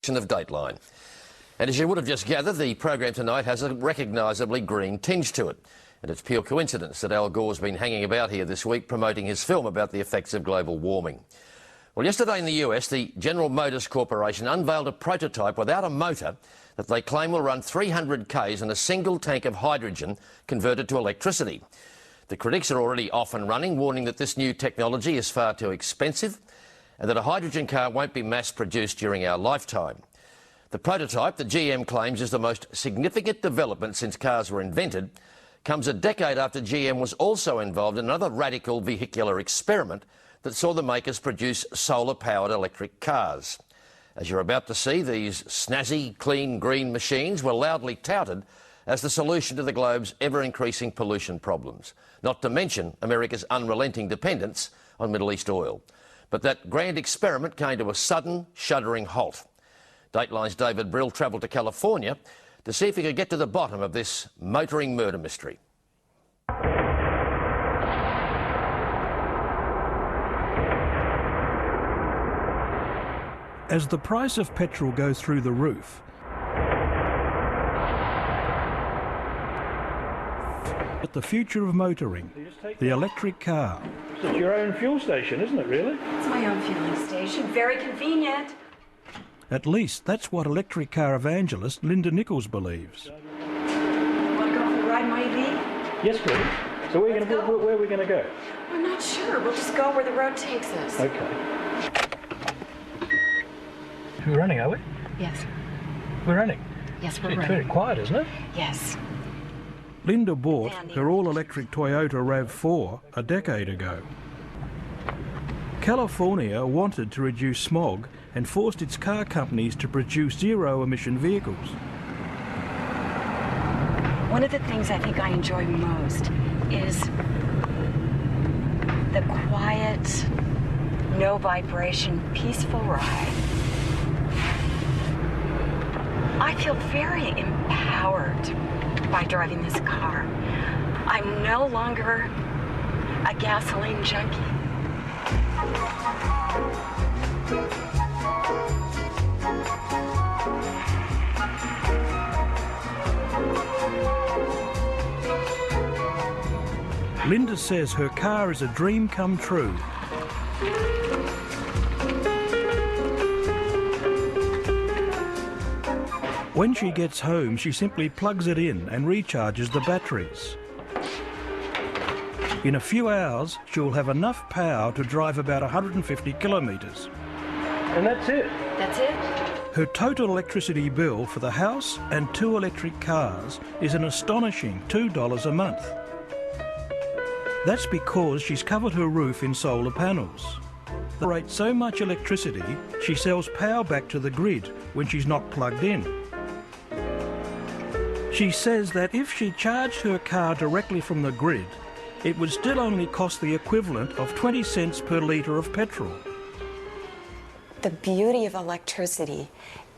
Of Dateline. And as you would have just gathered, the program tonight has a recognisably green tinge to it. And it's pure coincidence that Al Gore's been hanging about here this week promoting his film about the effects of global warming. Well, yesterday in the US, the General Motors Corporation unveiled a prototype without a motor that they claim will run 300 k's on a single tank of hydrogen converted to electricity. The critics are already off and running, warning that this new technology is far too expensive and that a hydrogen car won't be mass-produced during our lifetime. The prototype that GM claims is the most significant development since cars were invented comes a decade after GM was also involved in another radical vehicular experiment that saw the makers produce solar-powered electric cars. As you're about to see, these snazzy, clean, green machines were loudly touted as the solution to the globe's ever-increasing pollution problems, not to mention America's unrelenting dependence on Middle East oil. But that grand experiment came to a sudden, shuddering halt. Dateline's David Brill travelled to California to see if he could get to the bottom of this motoring murder mystery. As the price of petrol goes through the roof, at the future of motoring, the electric car. It's your own fuel station, isn't it, really? It's my own fueling station. Very convenient. At least that's what electric car evangelist Linda Nichols believes. Want to go for a ride in my EV? Yes, please. So where are we going to go? I'm not sure. We'll just go where the road takes us. Okay. We're running, are we? Yes. We're running? Yes, we're It's running. very quiet, isn't it? Yes. Linda bought her all-electric Toyota RAV4 a decade ago. California wanted to reduce smog and forced its car companies to produce zero-emission vehicles. One of the things I think I enjoy most is the quiet, no-vibration, peaceful ride. I feel very empowered by driving this car. I'm no longer a gasoline junkie. Linda says her car is a dream come true. When she gets home, she simply plugs it in and recharges the batteries. In a few hours, she'll have enough power to drive about 150 kilometres. And that's it? That's it? Her total electricity bill for the house and 2 electric cars is an astonishing $2 a month. That's because she's covered her roof in solar panels. They generate so much electricity, she sells power back to the grid when she's not plugged in. She says that if she charged her car directly from the grid, it would still only cost the equivalent of 20 cents per litre of petrol. The beauty of electricity,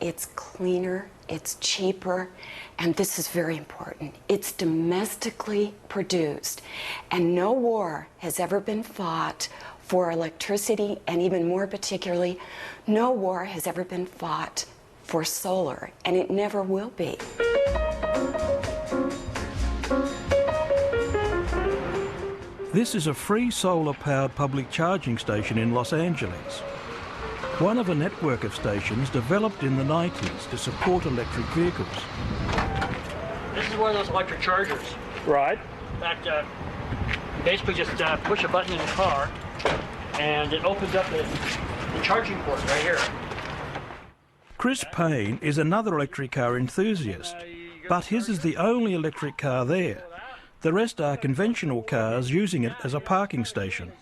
it's cleaner, it's cheaper, and this is very important. It's domestically produced, and no war has ever been fought for electricity, and even more particularly, no war has ever been fought for solar, and it never will be. This is a free solar-powered public charging station in Los Angeles. One of a network of stations developed in the 90s to support electric vehicles. This is one of those electric chargers. Right. That basically just push a button in the car and it opens up the charging port right here. Chris Paine is another electric car enthusiast, but his is the only electric car there. The rest are conventional cars using it as a parking station.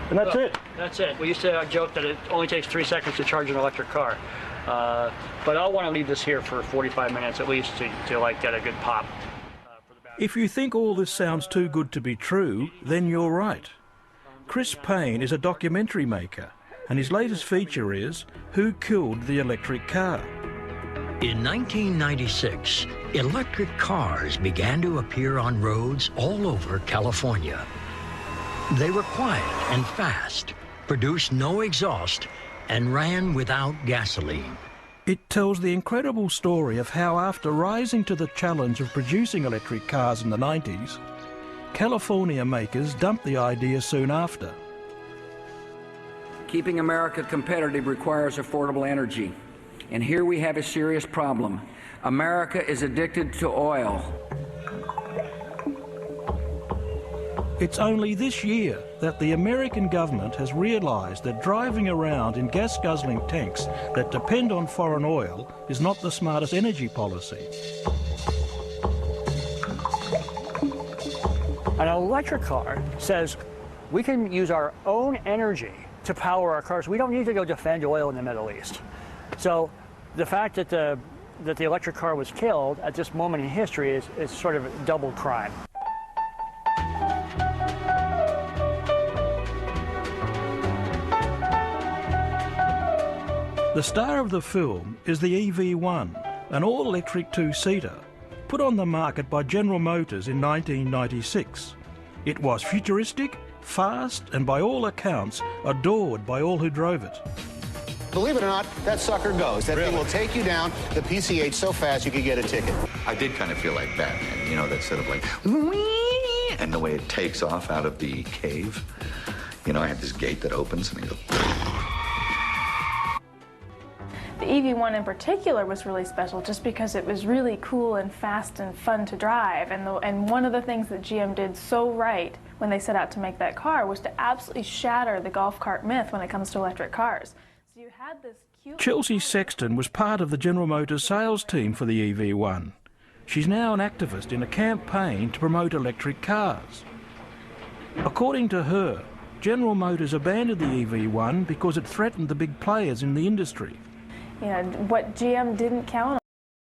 And that's it? That's it. We used to joke that it only takes 3 seconds to charge an electric car. But I'll want to leave this here for 45 minutes at least to like get a good pop. If you think all this sounds too good to be true, then you're right. Chris Paine is a documentary maker, and his latest feature is Who Killed the Electric Car? In 1996, electric cars began to appear on roads all over California. They were quiet and fast, produced no exhaust, and ran without gasoline. It tells the incredible story of how, after rising to the challenge of producing electric cars in the 90s, California makers dumped the idea soon after. Keeping America competitive requires affordable energy. And here we have a serious problem. America is addicted to oil. It's only this year that the American government has realised that driving around in gas-guzzling tanks that depend on foreign oil is not the smartest energy policy. An electric car says we can use our own energy to power our cars. We don't need to go defend oil in the Middle East. So the fact that the electric car was killed at this moment in history is sort of a double crime. The star of the film is the EV1, an all-electric two-seater, put on the market by General Motors in 1996. It was futuristic, fast, and by all accounts, adored by all who drove it. Believe it or not, that sucker goes. That thing will take you down the PCH so fast you could get a ticket. I did kind of feel like Batman, you know, that sort of like, and the way it takes off out of the cave. You know, I have this gate that opens and it goes. The EV1 in particular was really special just because it was really cool and fast and fun to drive. And one of the things that GM did so right when they set out to make that car was to absolutely shatter the golf cart myth when it comes to electric cars. So you had this cute... Chelsea Sexton was part of the General Motors sales team for the EV1. She's now an activist in a campaign to promote electric cars. According to her, General Motors abandoned the EV1 because it threatened the big players in the industry. You know, what GM didn't count